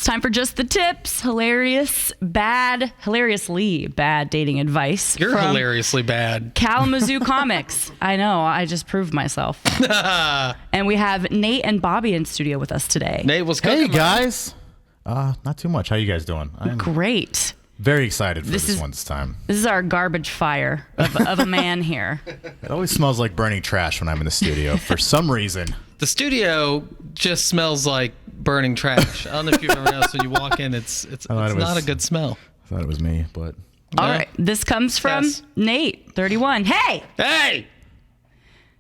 It's time for Just the Tips. Hilariously bad dating advice. You're from hilariously bad. Kalamazoo Comics. I know. I just proved myself. And we have Nate and Bobby in studio with us today. Nate was cooking. Hey, guys. Not too much. How you guys doing? I'm Great. very excited for this one this time. This is our garbage fire of a man here. It always smells like burning trash when I'm in the studio for some reason. The studio just smells like burning trash. I don't know if you've ever noticed when you walk in, it's not a good smell. I thought it was me, but... All right. This comes from Nate, 31. Hey! Hey!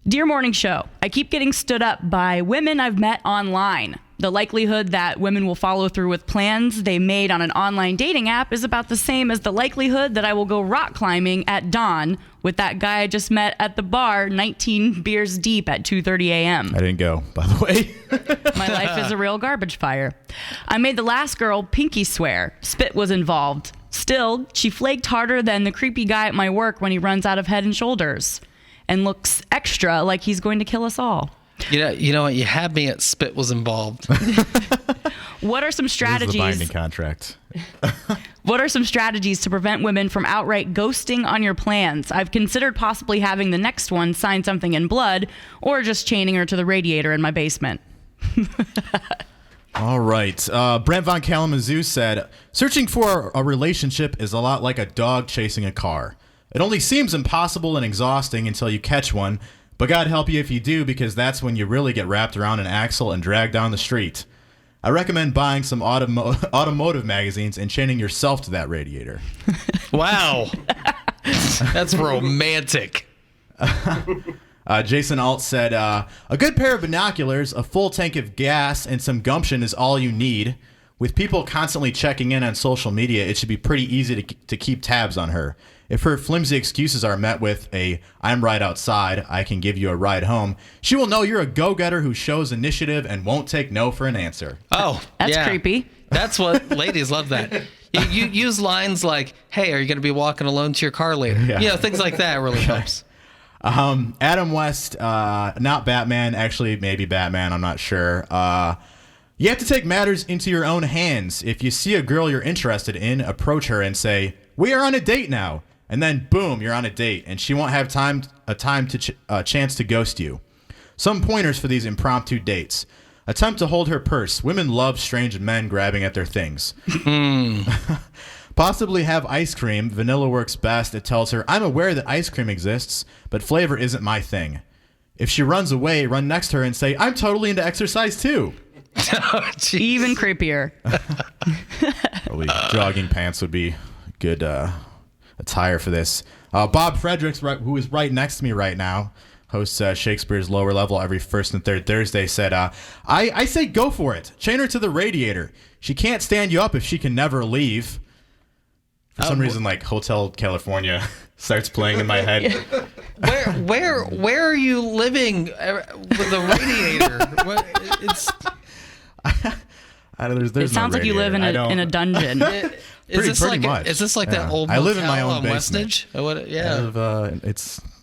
Dear Morning Show, I keep getting stood up by women I've met online. The likelihood that women will follow through with plans they made on an online dating app is about the same as the likelihood that I will go rock climbing at dawn with that guy I just met at the bar 19 beers deep at 2:30 a.m. I didn't go, by the way. My life is a real garbage fire. I made the last girl pinky swear. Spit was involved. Still, she flaked harder than the creepy guy at my work when he runs out of Head and Shoulders and looks extra like he's going to kill us all. You know what? You had me at spit was involved. What are some strategies? This is a binding contract. What are some strategies to prevent women from outright ghosting on your plans? I've considered possibly having the next one sign something in blood or just chaining her to the radiator in my basement. All right. Brent Von Kalamazoo said, searching for a relationship is a lot like a dog chasing a car. It only seems impossible and exhausting until you catch one, but God help you if you do, because that's when you really get wrapped around an axle and dragged down the street. I recommend buying some automotive magazines and chaining yourself to that radiator. Wow. That's romantic. Jason Alt said, a good pair of binoculars, a full tank of gas, and some gumption is all you need. With people constantly checking in on social media, it should be pretty easy to keep tabs on her. If her flimsy excuses are met with a, I'm right outside, I can give you a ride home, she will know you're a go-getter who shows initiative and won't take no for an answer. Oh, That's creepy. That's what ladies love that. You use lines like, hey, are you going to be walking alone to your car later? Yeah. You know, things like that really helps. Adam West, not Batman, actually maybe Batman, I'm not sure. You have to take matters into your own hands. If you see a girl you're interested in, approach her and say, we are on a date now. And then, boom, you're on a date, and she won't have a chance to ghost you. Some pointers for these impromptu dates. Attempt to hold her purse. Women love strange men grabbing at their things. Possibly have ice cream. Vanilla works best. It tells her, I'm aware that ice cream exists, but flavor isn't my thing. If she runs away, run next to her and say, I'm totally into exercise too. Oh, Even creepier. Probably jogging pants would be good attire for this. Bob Fredericks, who is right next to me right now, hosts Shakespeare's Lower Level every first and third Thursday, said, I say go for it. Chain her to the radiator. She can't stand you up if she can never leave. For some reason, like Hotel California starts playing in my head. Where are you living with a radiator? It sounds like you live in a dungeon. Is this pretty like much. Is this like that old I live in my own on basement. Westage? Yeah.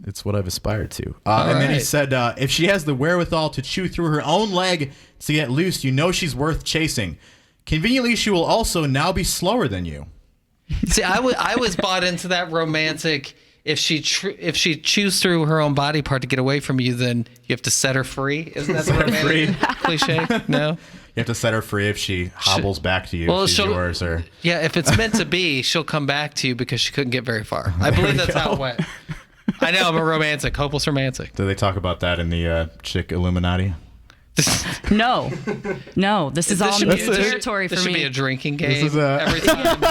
It's what I've aspired to. And then he said, if she has the wherewithal to chew through her own leg to get loose, you know she's worth chasing. Conveniently, she will also now be slower than you. See, I was bought into that romantic. If she chews through her own body part to get away from you, then you have to set her free. Isn't that the romantic cliche? No. You have to set her free if she hobbles back to you. Well, if she's yours, or yeah, if it's meant to be, she'll come back to you because she couldn't get very far. I believe that's how it went. I know, I'm a romantic, hopeless romantic. Do they talk about that in the Chick Illuminati? No. This is all new territory for me. This should be a drinking game. This is every time.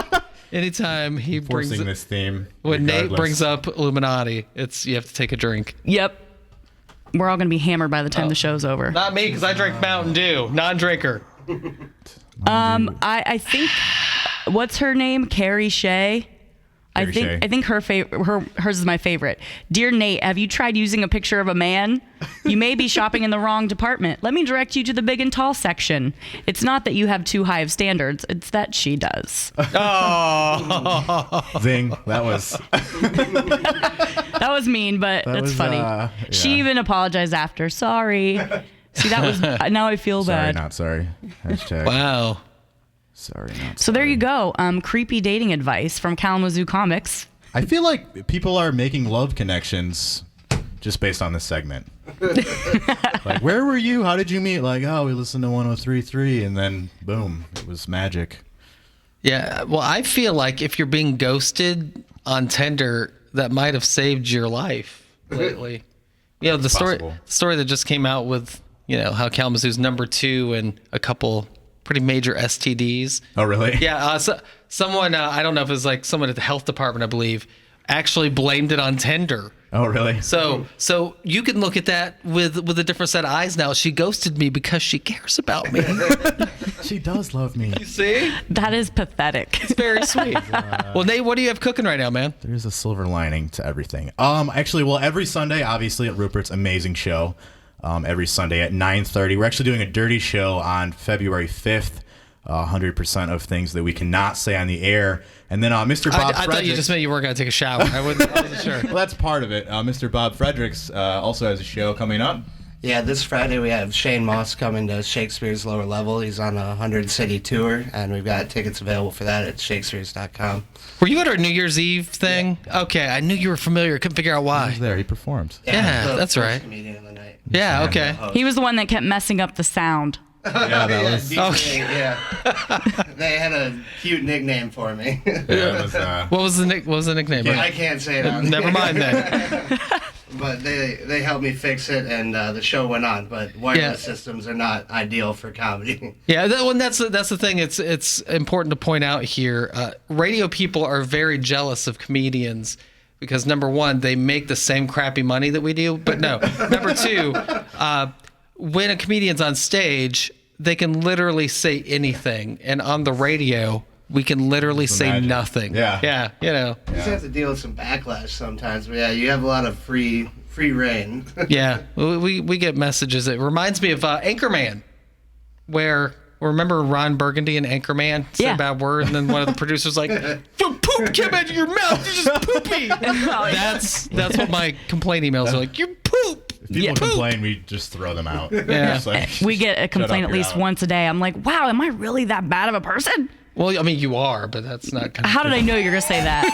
Anytime he brings this theme. When regardless. Nate brings up Illuminati, you have to take a drink. Yep. We're all going to be hammered by the time the show's over. Not me, because I drink Mountain Dew. Non-drinker. I think, what's her name? Carrie Shay. I think hers is my favorite. Dear Nate, have you tried using a picture of a man? You may be shopping in the wrong department. Let me direct you to the big and tall section. It's not that you have too high of standards. It's that she does. Oh. Zing. That was mean, but that's funny. Yeah. She even apologized after. Sorry. See, that was, now I feel sorry, bad. not sorry. Hashtag. Wow. Sorry, not So there sorry. you go. Creepy dating advice from Kalamazoo Comics. I feel like people are making love connections just based on this segment. Like, where were you? How did you meet? Like, oh, we listened to 103.3, and then boom, it was magic. Yeah, well, I feel like if you're being ghosted on Tinder, that might have saved your life lately. You know, the story that just came out with, you know, how Kalamazoo's #2 and a couple pretty major STDs. Oh, really? Yeah, someone, I don't know if it was like someone at the health department, I believe, actually blamed it on Tinder. Oh, really? So you can look at that with a different set of eyes now. She ghosted me because she cares about me. She does love me. You see? That is pathetic. It's very sweet. Well, Nate, what do you have cooking right now, man? There's a silver lining to everything. Actually, well, every Sunday, obviously, at Rupert's amazing show, every Sunday at 9:30. We're actually doing a dirty show on February 5th. 100% of things that we cannot say on the air. And then Mr. Bob I thought you just meant you weren't going to take a shower. I wasn't sure. Well, that's part of it. Mr. Bob Fredericks also has a show coming up. Yeah, this Friday we have Shane Moss coming to Shakespeare's Lower Level. He's on a 100-city tour, and we've got tickets available for that at shakespeares.com. Were you at our New Year's Eve thing? Yeah. Okay, I knew you were familiar. Couldn't figure out why. He was there. He performed. Yeah, the that's first right. Comedian of the night. Yeah, okay. He was the one that kept messing up the sound. Yeah, that was. DJ, yeah. They had a cute nickname for me. Yeah, What was the nickname? I can't say it on. Never mind then. But they helped me fix it, and the show went on. But wireless systems are not ideal for comedy. Yeah, that's the thing. It's important to point out here. Radio people are very jealous of comedians because number one, they make the same crappy money that we do. But no, number two, when a comedian's on stage, they can literally say anything, and on the radio, we can literally say magic. nothing. Yeah, you know. You just have to deal with some backlash sometimes. But yeah, you have a lot of free reign. Yeah, we get messages. It reminds me of Anchorman, where remember Ron Burgundy and Anchorman said a bad word, and then one of the producers like, "Poop came out of your mouth. You're just poopy." That's what my complaint emails are like. You're poop. If people complain, we just throw them out. Yeah. Like, We get a complaint up, at least you're out. once a day. I'm like, wow, am I really that bad of a person? Well, I mean, you are, but that's not. How did I know you were going to say that?